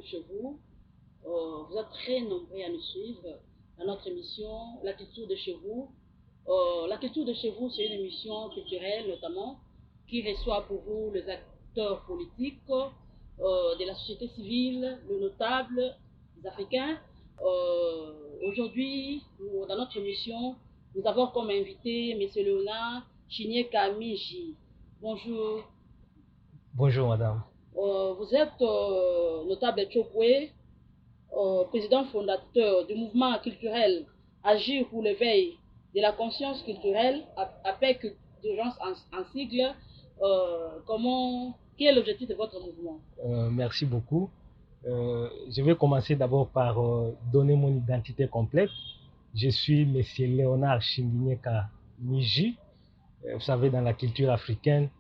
chez vous. Vous êtes très nombreux à nous suivre dans notre émission La culture de chez vous. La culture de chez vous, c'est une émission culturelle notamment qui reçoit pour vous les acteurs politiques de la société civile, les notables, les Africains. Aujourd'hui, dans notre émission, nous avons comme invité M. Léonard Chinyeka Miji. Bonjour. Bonjour madame. Vous êtes notable Tchokwe, président fondateur du mouvement culturel Agir pour l'éveil de la conscience culturelle, APEC d'urgence en sigle. Quel est l'objectif de votre mouvement? Merci beaucoup. Je vais commencer d'abord par donner mon identité complète. Je suis M. Léonard Chinyeka Miji. Vous savez, dans la culture africaine,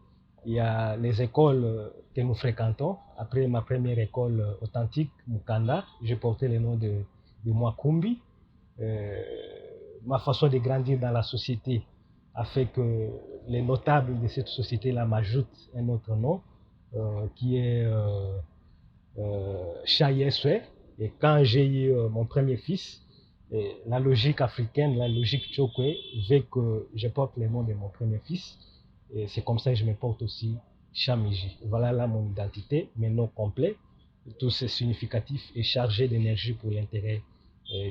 il y a les écoles que nous fréquentons. Après ma première école authentique, Mukanda, je portais le nom de Mwakumbi. Ma façon de grandir dans la société a fait que les notables de cette société-là m'ajoutent un autre nom qui est Chayeswe. Et quand j'ai eu mon premier fils, la logique africaine, la logique Tchokwe veut que je porte le nom de mon premier fils. Et c'est comme ça que je me porte aussi Chamiji. Voilà là mon identité, mes noms complets. Tout c'est significatif et chargé d'énergie pour l'intérêt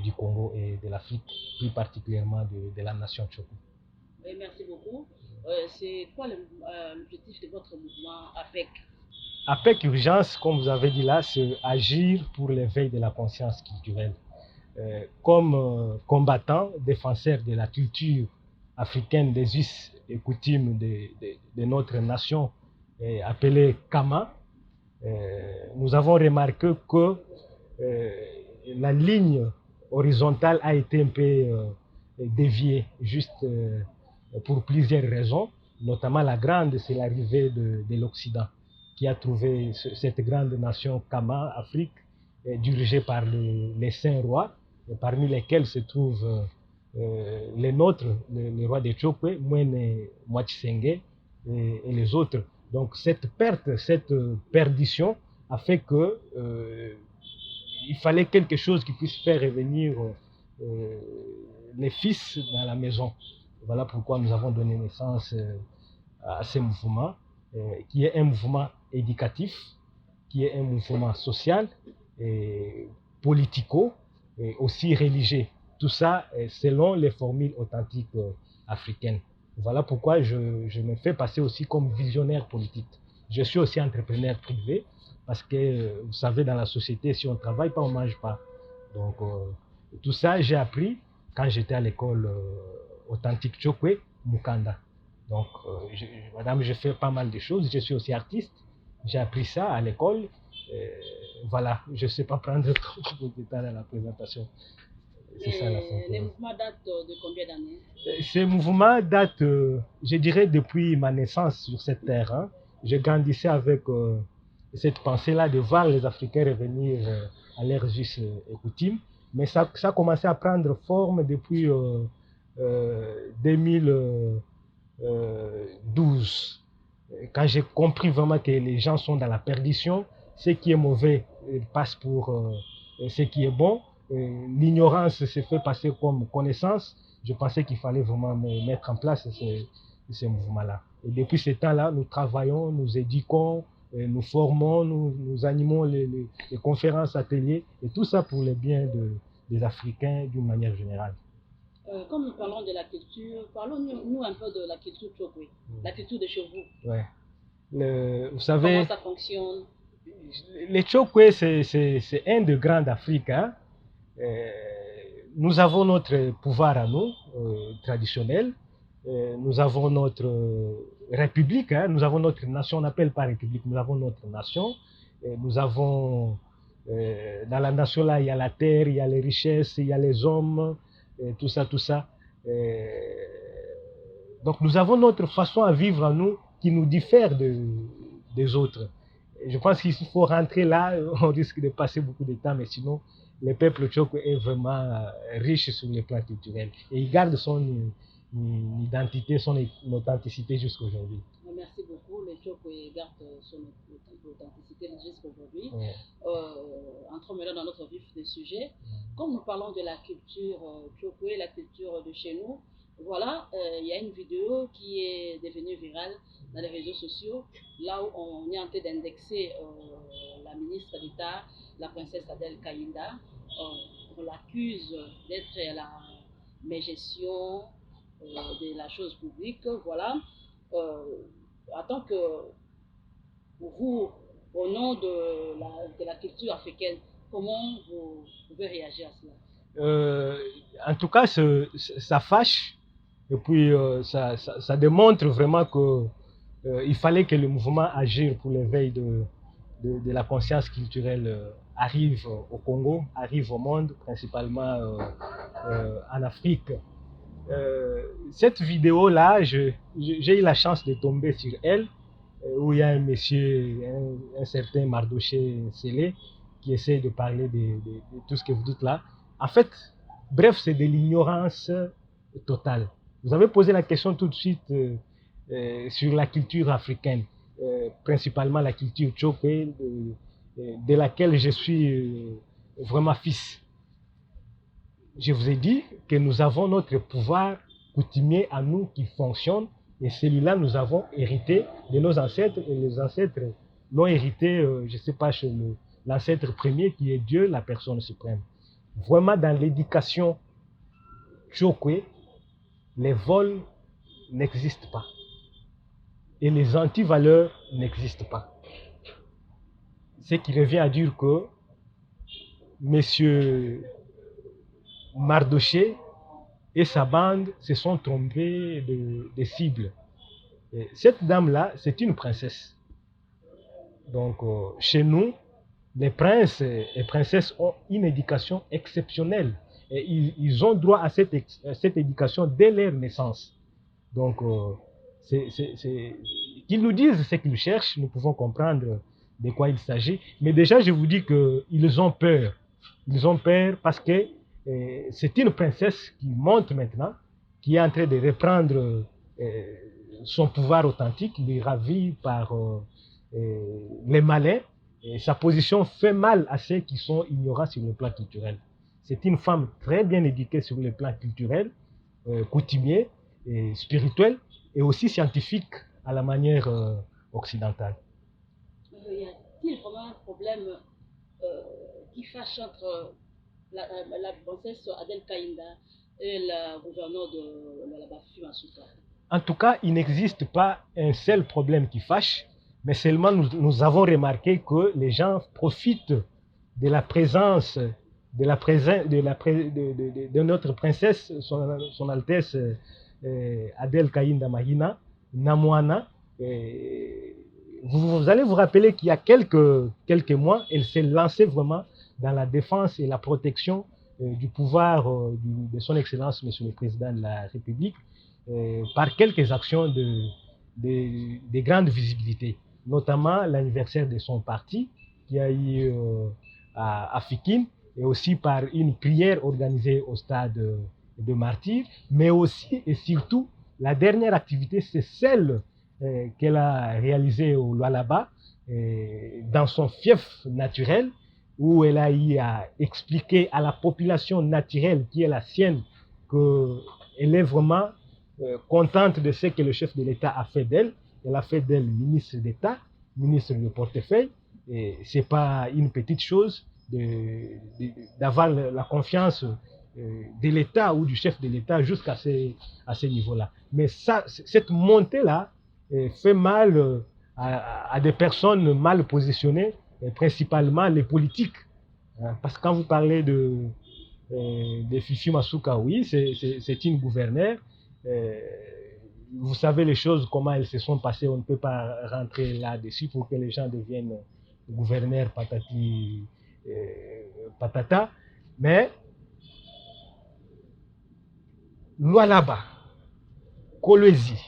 du Congo et de l'Afrique, plus particulièrement de la nation Tchokwe. Oui, merci beaucoup. C'est quoi l'objectif de votre mouvement APEC? APEC Urgence, comme vous avez dit là, c'est agir pour l'éveil de la conscience culturelle. Comme combattant, défenseur de la culture africaine, des us et coutumes de notre nation appelée Kama, nous avons remarqué que la ligne horizontale a été un peu déviée, juste pour plusieurs raisons. Notamment la grande, c'est l'arrivée de l'Occident, qui a trouvé cette grande nation Kama, Afrique, dirigée par les saints rois, parmi lesquels se trouvent les nôtres, le roi de Tchokwe, Mwene Mwachisenge et les autres. Donc cette perte, cette perdition a fait que il fallait quelque chose qui puisse faire revenir les fils dans la maison. Voilà pourquoi nous avons donné naissance à ce mouvement, qui est un mouvement éducatif, qui est un mouvement social, et politico, et aussi religieux. Tout ça selon les formules authentiques africaines. Voilà pourquoi je me fais passer aussi comme visionnaire politique. Je suis aussi entrepreneur privé, parce que vous savez, dans la société, si on ne travaille pas, on ne mange pas. Donc tout ça, j'ai appris quand j'étais à l'école authentique Tchokwe, Mukanda. Donc, madame, je fais pas mal de choses. Je suis aussi artiste. J'ai appris ça à l'école. Voilà, je ne sais pas prendre trop de détails dans la présentation. C'est ça la fin. Les mouvements datent de combien d'années? Ces mouvements datent, je dirais, depuis ma naissance sur cette terre. Hein. Je grandissais avec cette pensée-là de voir les Africains revenir à leurs us et coutumes. Mais ça a commencé à prendre forme depuis 2012. Quand j'ai compris vraiment que les gens sont dans la perdition, ce qui est mauvais passe pour ce qui est bon. L'ignorance s'est fait passer comme connaissance. Je pensais qu'il fallait vraiment mettre en place ces mouvements-là. Et depuis ce temps-là, nous travaillons, nous éduquons, nous formons, nous animons les conférences, ateliers, et tout ça pour le bien des Africains d'une manière générale. Comme nous parlons de la culture, parlons-nous un peu de la culture Tchokwe, la culture de chez vous. Ouais. Vous savez, comment ça fonctionne? Le Tchokwe, c'est un des grands d'Afrique. Hein. Nous avons notre pouvoir à nous, traditionnel. Nous avons notre république, hein. Nous avons notre nation, on n'appelle pas république, nous avons notre nation. Nous avons, dans la nation là, il y a la terre, il y a les richesses, il y a les hommes, tout ça, tout ça. Donc nous avons notre façon à vivre à nous qui nous diffère des autres. Je pense qu'il faut rentrer là, on risque de passer beaucoup de temps, mais sinon, le peuple Tchokwe est vraiment riche sur le plan culturel. Et il garde son identité, son authenticité jusqu'à aujourd'hui. Merci beaucoup. Le Chokwe garde son authenticité jusqu'à aujourd'hui. Ouais. Entrons maintenant dans notre vif des sujets. Comme nous parlons de la culture Chokwe, la culture de chez nous, voilà, il y a une vidéo qui est devenue virale dans les réseaux sociaux, là où on est en train d'indexer la ministre d'État, la princesse Adel Kaïnda. On l'accuse d'être à la mégestion de la chose publique. Voilà. En tant que vous, au nom de la culture africaine, comment vous pouvez réagir à cela? En tout cas, ça fâche. Et puis, ça démontre vraiment que il fallait que le mouvement Agir pour l'éveil de la conscience culturelle arrive au Congo, arrive au monde, principalement en Afrique. Cette vidéo-là, j'ai eu la chance de tomber sur elle, où il y a un monsieur, un certain Mardoché Sélé, qui essaie de parler de tout ce que vous dites là. En fait, bref, c'est de l'ignorance totale. Vous avez posé la question tout de suite sur la culture africaine, principalement la culture Tchokwe, de laquelle je suis vraiment fils. Je vous ai dit que nous avons notre pouvoir coutumier à nous qui fonctionne, et celui-là nous avons hérité de nos ancêtres, et les ancêtres l'ont hérité, je ne sais pas, chez l'ancêtre premier qui est Dieu, la personne suprême. Vraiment, dans l'éducation Tchokwe, les vols n'existent pas et les antivaleurs n'existent pas. Ce qui revient à dire que Monsieur Mardoché et sa bande se sont trompés de cible. Et cette dame-là, c'est une princesse. Donc, chez nous, les princes et princesses ont une éducation exceptionnelle. Et ils ont droit à cette éducation dès leur naissance. Donc, qu'ils nous disent ce qu'ils cherchent, nous pouvons comprendre de quoi il s'agit. Mais déjà, je vous dis qu'ils ont peur. Ils ont peur parce que c'est une princesse qui monte maintenant, qui est en train de reprendre son pouvoir authentique, il est ravi par les malins. Et sa position fait mal à ceux qui sont ignorants sur le plan culturel. C'est une femme très bien éduquée sur le plan culturel, coutumier, et spirituel, et aussi scientifique à la manière occidentale. Y a-t-il vraiment un problème qui fâche entre la princesse Adel Kaïnda et le gouverneur de la Bafi Masuka? En tout cas, il n'existe pas un seul problème qui fâche, mais seulement nous avons remarqué que les gens profitent de la présence de notre princesse, son Altesse Adel Kaïnda Mahina, Namouana. Vous allez vous rappeler qu'il y a quelques mois, elle s'est lancée vraiment dans la défense et la protection du pouvoir de son Excellence, Monsieur le Président de la République, par quelques actions de grande visibilité, notamment l'anniversaire de son parti qui a eu à Fikine, et aussi par une prière organisée au stade de Martyrs, mais aussi et surtout, la dernière activité, c'est celle qu'elle a réalisée au Lualaba, dans son fief naturel, où elle a eu à expliquer à la population naturelle qui est la sienne qu'elle est vraiment contente de ce que le chef de l'État a fait d'elle. Elle a fait d'elle ministre d'État, ministre de portefeuille, et ce n'est pas une petite chose d'avoir la confiance de l'État ou du chef de l'État jusqu'à ce niveau-là. Mais cette montée-là fait mal à des personnes mal positionnées, principalement les politiques. Parce que quand vous parlez de Fifi Masuka, oui, c'est une gouverneure. Vous savez les choses, comment elles se sont passées, on ne peut pas rentrer là-dessus pour que les gens deviennent gouverneurs patati patata. Mais Lualaba, Kolwezi,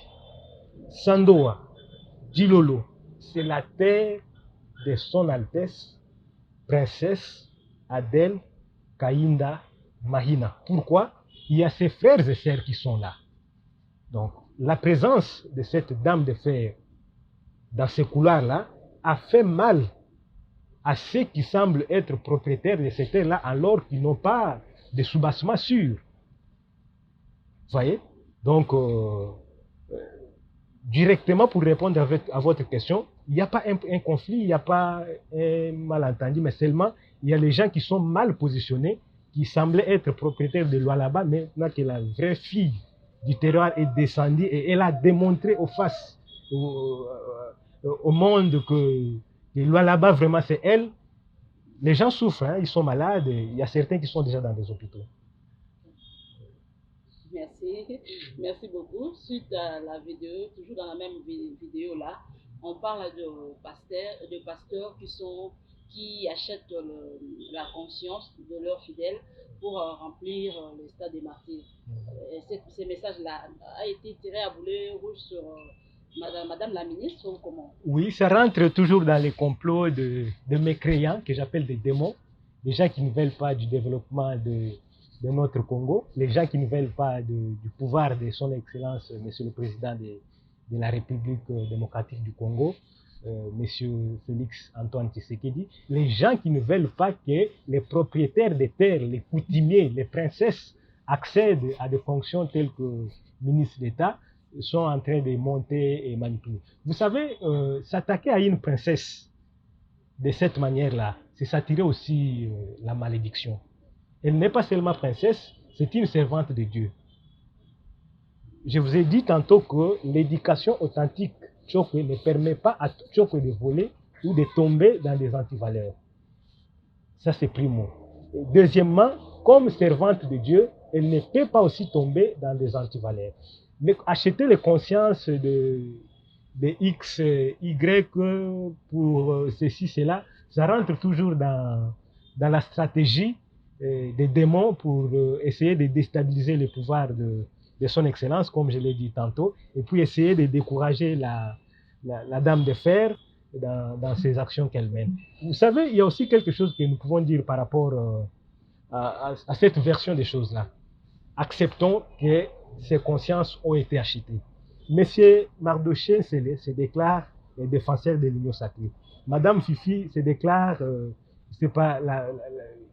Sandoa, Djilolo, c'est la terre de son Altesse, princesse Adel Kaïnda Mahina. Pourquoi? Il y a ses frères et sœurs qui sont là. Donc, la présence de cette dame de fer dans ces couloirs-là, a fait mal à ceux qui semblent être propriétaires de ces terres-là alors qu'ils n'ont pas de soubassement sûr. Vous voyez? Donc, directement pour répondre à votre question, il n'y a pas un conflit, il n'y a pas un malentendu, mais seulement il y a les gens qui sont mal positionnés, qui semblaient être propriétaires de Lualaba, mais maintenant que la vraie fille du terroir est descendue et elle a démontré au monde que Lualaba vraiment c'est elle, les gens souffrent, hein, ils sont malades, il y a certains qui sont déjà dans des hôpitaux. Merci, merci beaucoup. Suite à la vidéo, toujours dans la même vidéo là, on parle de pasteurs qui achètent la conscience de leurs fidèles pour remplir le stade des martyrs. Ces messages-là a été tiré à boulet rouge sur Madame la ministre ou comment? Oui, ça rentre toujours dans les complots de mécréants que j'appelle des démons, des gens qui ne veulent pas du développement de notre Congo, les gens qui ne veulent pas du pouvoir de son Excellence, Monsieur le Président de la République démocratique du Congo, Monsieur Félix Antoine Tshisekedi, les gens qui ne veulent pas que les propriétaires des terres, les coutumiers, les princesses accèdent à des fonctions telles que ministre d'État, sont en train de monter et manipuler. Vous savez, s'attaquer à une princesse de cette manière-là, c'est s'attirer aussi la malédiction. Elle n'est pas seulement princesse, c'est une servante de Dieu. Je vous ai dit tantôt que l'éducation authentique Tchokwe ne permet pas à Tchokwe de voler ou de tomber dans des antivaleurs. Ça, c'est primo. Deuxièmement, comme servante de Dieu, elle ne peut pas aussi tomber dans des antivaleurs. Mais acheter les consciences de X, Y pour ceci, cela, ça rentre toujours dans la stratégie des démons pour essayer de déstabiliser le pouvoir de son Excellence, comme je l'ai dit tantôt, et puis essayer de décourager la Dame de Fer dans ses actions qu'elle mène. Vous savez, il y a aussi quelque chose que nous pouvons dire par rapport à cette version des choses-là. Acceptons que ces consciences ont été achetées. Monsieur Mardoché se déclare défenseur de l'union sacrée. Madame Fifi se déclare, c'est pas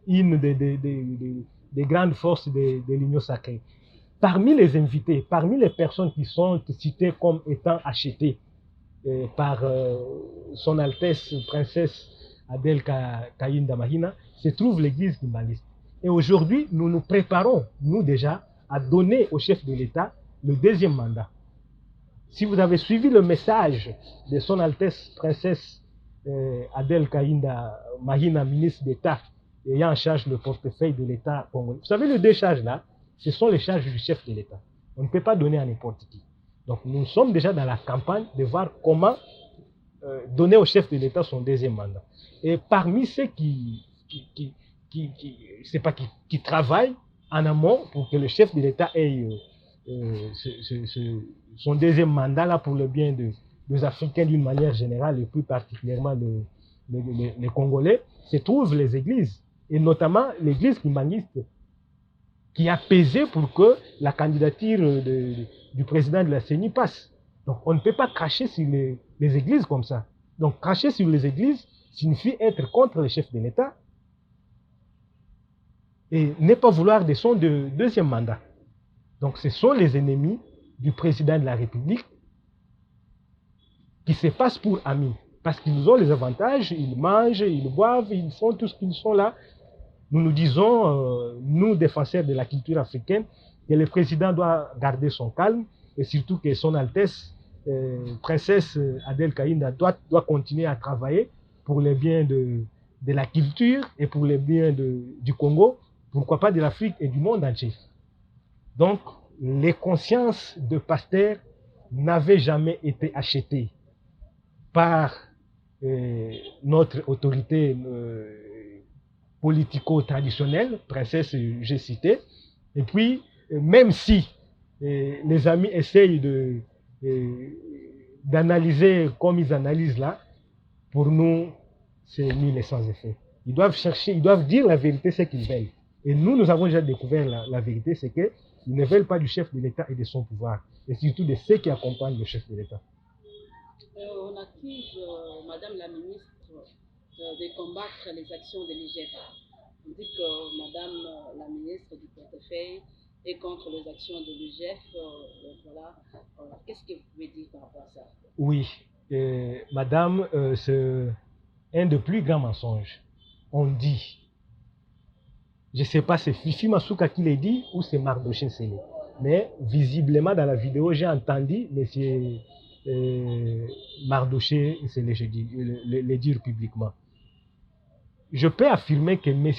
une des grandes forces de l'union sacrée. Parmi les invités, parmi les personnes qui sont citées comme étant achetées par son Altesse Princesse Adèle Kayinda Mahina, se trouve l'église kimbaniste. Et aujourd'hui, nous nous préparons, nous déjà, à donner au chef de l'État le deuxième mandat. Si vous avez suivi le message de son Altesse Princesse Adèle Kayinda Mahina, ministre d'État, ayant en charge le portefeuille de l'État congolais. Vous savez, les deux charges-là, ce sont les charges du chef de l'État. On ne peut pas donner à n'importe qui. Donc nous sommes déjà dans la campagne de voir donner au chef de l'État son deuxième mandat. Et parmi ceux qui travaillent en amont pour que le chef de l'État ait son deuxième mandat là pour le bien des Africains d'une manière générale et plus particulièrement les Congolais, se trouvent les églises, et notamment l'église kimbaniste qui a pesé pour que la candidature du président de la CENI passe. Donc on ne peut pas cracher sur les églises comme ça. Donc cracher sur les églises signifie être contre le chef de l'État et ne pas vouloir de son deuxième mandat. Donc ce sont les ennemis du président de la République qui se passent pour amis. Parce qu'ils ont les avantages, ils mangent, ils boivent, ils font tout ce qu'ils sont là. Nous nous disons, nous défenseurs de la culture africaine, que le président doit garder son calme et surtout que son Altesse, Princesse Adèle Kayinda, doit continuer à travailler pour le bien de la culture et pour le bien du Congo, pourquoi pas de l'Afrique et du monde entier. Donc, les consciences de pasteurs n'avaient jamais été achetées par notre autorité politico-traditionnelle, princesse, j'ai cité. Et puis, même si les amis essayent d'analyser comme ils analysent là, pour nous, c'est nul et sans effet. Ils doivent chercher, ils doivent dire la vérité, ce qu'ils veulent. Et nous avons déjà découvert la vérité, c'est qu'ils ne veulent pas du chef de l'État et de son pouvoir, et surtout de ceux qui accompagnent le chef de l'État. On accuse Madame la ministre de combattre les actions de l'IGF. On dit que Madame la ministre du portefeuille est contre les actions de l'IGF. Voilà. Qu'est-ce que vous pouvez dire par rapport à ça? Oui, Madame, c'est un des plus grands mensonges. On dit, je ne sais pas si c'est Fifi Masuka qui l'a dit ou c'est Mardochée Sélé. Mais visiblement dans la vidéo, j'ai entendu M. Mardochée Sélé le dire publiquement. Je peux affirmer que M.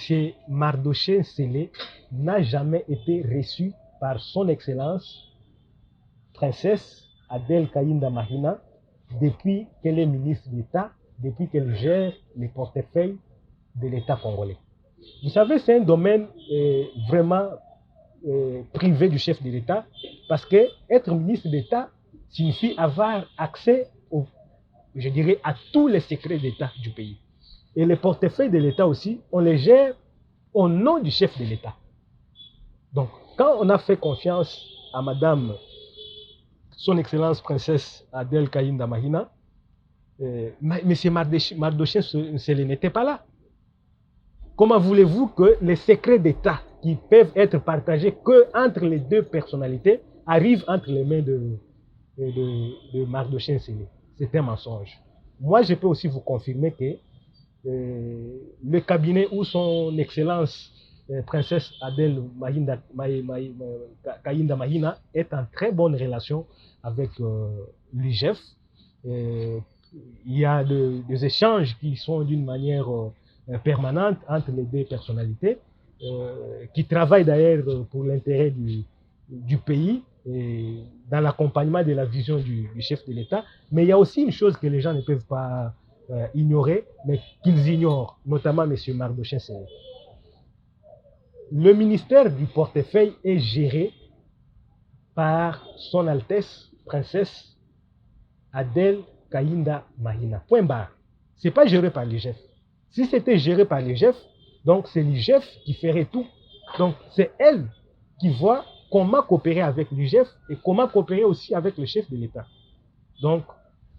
Mardochée Sélé n'a jamais été reçu par son Excellence, Princesse Adel Kaïnda Mahina, depuis qu'elle est ministre d'État, depuis qu'elle gère les portefeuilles de l'État congolais. Vous savez, c'est un domaine vraiment privé du chef de l'État, parce que être ministre d'État signifie avoir accès, je dirais, à tous les secrets d'État du pays. Et les portefeuilles de l'État aussi, on les gère au nom du chef de l'État. Donc, quand on a fait confiance à Madame Son Excellence Princesse Adel Kaïnda Mahina, M. Mardochée Sélé n'était pas là. Comment voulez-vous que les secrets d'État qui peuvent être partagés qu'entre les deux personnalités arrivent entre les mains de Mardochée Sélé? C'est un mensonge. Moi, je peux aussi vous confirmer que le cabinet où son Excellence Princesse Adel Kaïnda Mahina est en très bonne relation avec l'IGF. Il y a des échanges qui sont d'une manière permanente entre les deux personnalités, qui travaillent d'ailleurs pour l'intérêt du pays et dans l'accompagnement de la vision du chef de l'État. Mais il y a aussi une chose que les gens ne peuvent pas ignorer, mais qu'ils ignorent, notamment M. Mardochée Sélé. Le ministère du portefeuille est géré par Son Altesse Princesse Adel Kaïnda Mahina. Point barre. Ce n'est pas géré par l'IGF. Si c'était géré par l'IGF, donc c'est l'IGF qui ferait tout. Donc c'est elle qui voit comment coopérer avec l'IGF et comment coopérer aussi avec le chef de l'État. Donc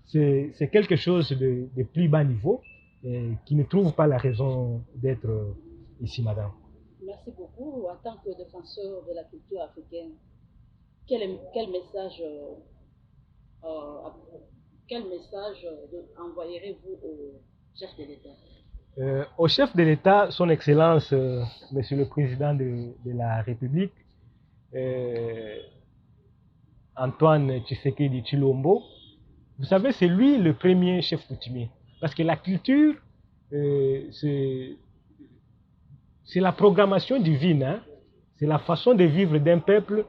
c'est quelque chose de plus bas niveau qui ne trouve pas la raison d'être ici, madame. Merci beaucoup. En tant que défenseur de la culture africaine, quel message envoyerez-vous au chef de l'État? Au chef de l'État, son Excellence, Monsieur le Président de la République, Antoine Tshisekedi Tshilombo, vous savez, c'est lui le premier chef coutumier. Parce que la culture, c'est la programmation divine, hein? C'est la façon de vivre d'un peuple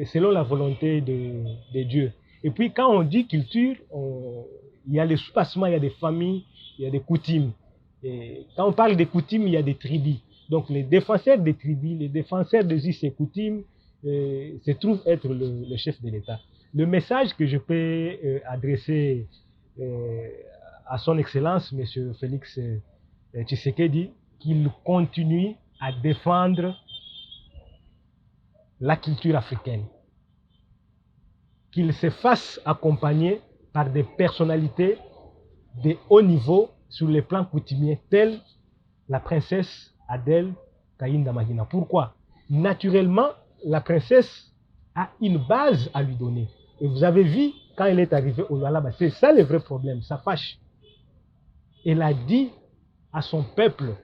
selon la volonté de Dieu. Et puis quand on dit culture, il y a les sous-passements, il y a des familles, il y a des coutumes. Et quand on parle des coutumes, il y a des tribus. Donc les défenseurs des tribus, les défenseurs des us et coutumes, se trouvent être le chef de l'État. Le message que je peux adresser à son Excellence, M. Félix Tshisekedi, qu'il continue à défendre la culture africaine, qu'il se fasse accompagner par des personnalités de haut niveau sur les plans coutumiers, telles la princesse Adel Kaïnda Mahina. Pourquoi? Naturellement, la princesse a une base à lui donner. Et vous avez vu, quand elle est arrivée au Lualaba, c'est ça le vrai problème, ça fâche. Elle a dit à son peuple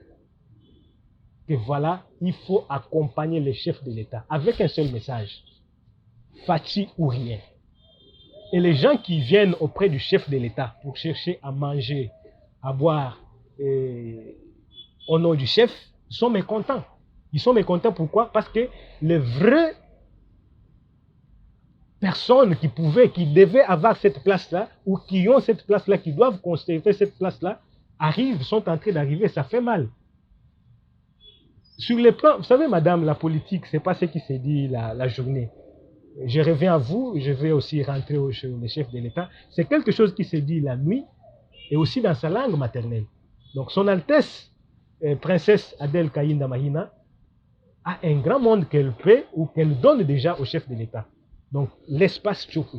que voilà, il faut accompagner les chefs de l'État avec un seul message, Fachi ou rien. Et les gens qui viennent auprès du chef de l'État pour chercher à manger, à boire au nom du chef, ils sont mécontents. Ils sont mécontents pourquoi? Parce que les vraies personnes qui devaient avoir cette place-là, ou qui ont cette place-là, qui doivent conserver cette place-là, sont en train d'arriver, ça fait mal. Sur les plans, vous savez, madame, la politique, ce n'est pas ce qui s'est dit la journée. Je reviens à vous, je vais aussi rentrer au chef de l'État. C'est quelque chose qui s'est dit la nuit et aussi dans sa langue maternelle. Donc, son Altesse, Princesse Adel Kaïnda Mahina, a un grand monde qu'elle fait ou qu'elle donne déjà au chef de l'État. Donc, l'espace Tchoku.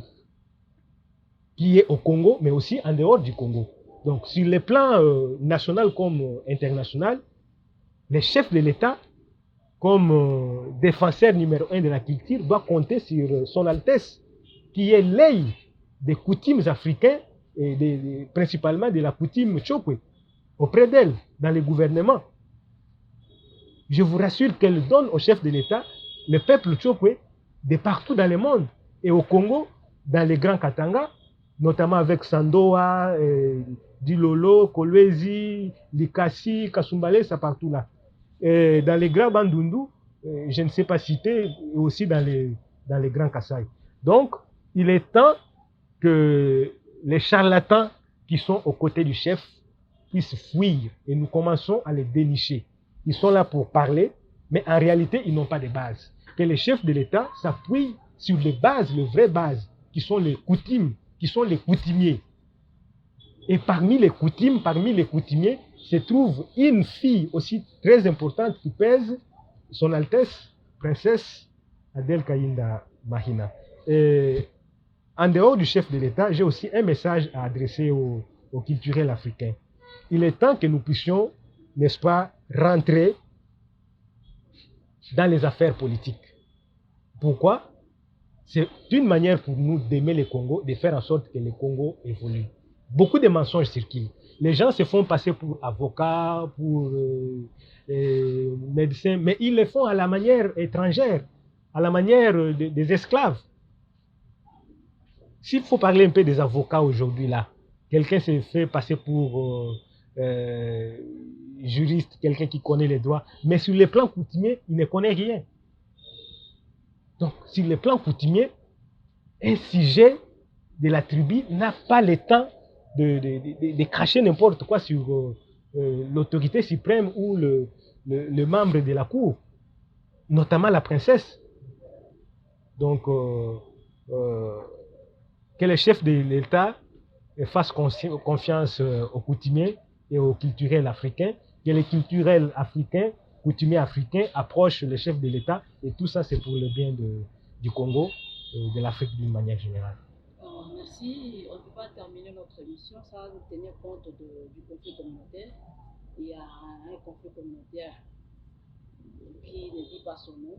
qui est au Congo, mais aussi en dehors du Congo. Donc, sur les plans national comme international, les chefs de l'État, comme défenseur numéro un de la culture, doivent compter sur son Altesse, qui est l'œil des coutumes africaines, et principalement de la coutume Tchokwe, auprès d'elle, dans les gouvernements. Je vous rassure qu'elle donne au chef de l'État le peuple Tchokwe de partout dans le monde. Et au Congo, dans les grands Katanga, notamment avec Sandoa, Dilolo, Kolwezi, Likasi, Kasumbale, ça partout là. Et dans les grands Bandundu, je ne sais pas citer, et aussi dans les grands Kassai. Donc, il est temps que les charlatans qui sont aux côtés du chef puissent fuir et nous commençons à les dénicher. Ils sont là pour parler, mais en réalité, ils n'ont pas de base. Que les chefs de l'État s'appuient sur les bases, les vraies bases, qui sont les coutumes, qui sont les coutumiers. Et parmi les coutumiers, se trouve une fille aussi très importante qui pèse, son Altesse, princesse Adel Kayinda Mahina. Et en dehors du chef de l'État, j'ai aussi un message à adresser aux culturels africains. Il est temps que nous puissions, n'est-ce pas, rentrer dans les affaires politiques. Pourquoi? C'est une manière pour nous d'aimer le Congo, de faire en sorte que le Congo évolue. Beaucoup de mensonges circulent. Les gens se font passer pour avocats, pour médecins, mais ils le font à la manière étrangère, à la manière des esclaves. S'il faut parler un peu des avocats aujourd'hui, là, quelqu'un se fait passer pour juriste, quelqu'un qui connaît les droits, mais sur le plan coutumier, il ne connaît rien. Donc, sur le plan coutumier, un sujet de la tribu n'a pas le temps de cracher n'importe quoi sur l'autorité suprême ou le membre de la cour, notamment la princesse. Donc, que les chefs de l'État fassent confiance aux coutumiers et aux culturels africains, que les culturels africains, coutumiers africains approchent les chefs de l'État, et tout ça c'est pour le bien du Congo et de l'Afrique d'une manière générale. Merci. On ne peut pas terminer notre émission sans tenir compte du conflit communautaire. Il y a un conflit communautaire qui ne dit pas son nom.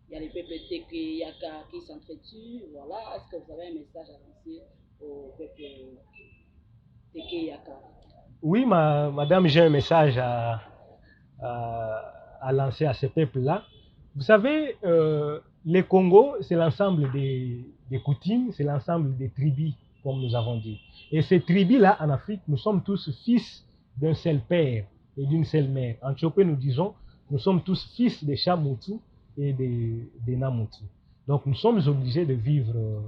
Il y a les peuples Teke Yaka qui s'entretuent. Voilà. Est-ce que vous avez un message à lancer au peuple Teke Yaka? Oui, madame, j'ai un message à lancer à ce peuple-là. Vous savez, le Congo, c'est l'ensemble des coutumes, c'est l'ensemble des tribus, comme nous avons dit. Et ces tribus-là, en Afrique, nous sommes tous fils d'un seul père et d'une seule mère. En Tchopé, nous disons, nous sommes tous fils des Chamoutou et des Namoutou. Donc, nous sommes obligés de vivre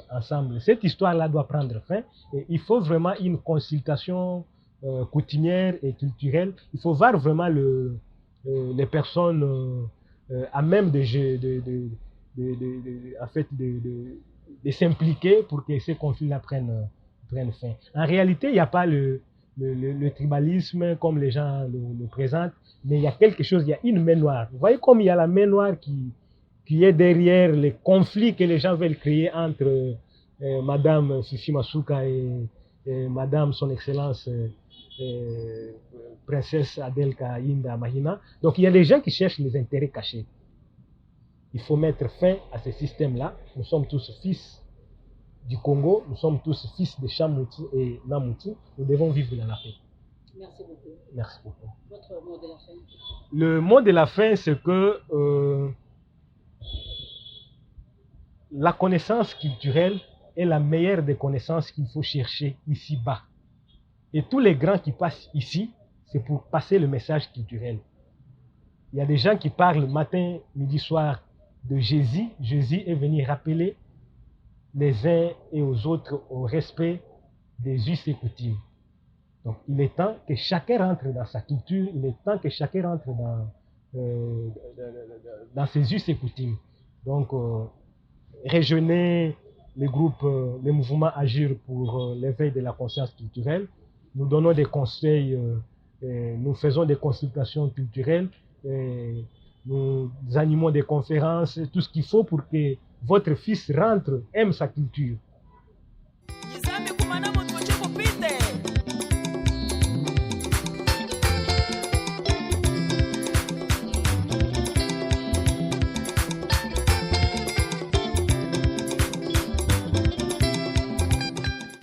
ensemble. Cette histoire-là doit prendre fin. Et il faut vraiment une consultation coutumière et culturelle. Il faut voir vraiment les personnes à même de s'impliquer pour que ces conflits-là prennent fin. En réalité, il n'y a pas le tribalisme comme les gens le présentent, mais il y a quelque chose, il y a une main noire. Vous voyez comme il y a la main noire qui est derrière les conflits que les gens veulent créer entre Madame Fifi Masuka et Madame Son Excellence Princesse Adel Kayinda Mahina. Donc il y a des gens qui cherchent les intérêts cachés. Il faut mettre fin à ce système-là. Nous sommes tous fils du Congo, nous sommes tous fils de Chamoutou et Namoutou. Nous devons vivre dans la paix. Merci beaucoup. Merci beaucoup. Votre mot de la fin? Le mot de la fin, c'est que la connaissance culturelle est la meilleure des connaissances qu'il faut chercher ici-bas. Et tous les grands qui passent ici, c'est pour passer le message culturel. Il y a des gens qui parlent matin, midi, soir de Jésus. Jésus est venu rappeler les uns et aux autres au respect des us et coutumes. Donc il est temps que chacun rentre dans sa culture, il est temps que chacun rentre dans ses us et coutumes. Donc rejoignez les groupes, les mouvements Agir pour l'éveil de la conscience culturelle. Nous donnons des conseils, nous faisons des consultations culturelles, nous animons des conférences, tout ce qu'il faut pour que votre fils rentre, aime sa culture.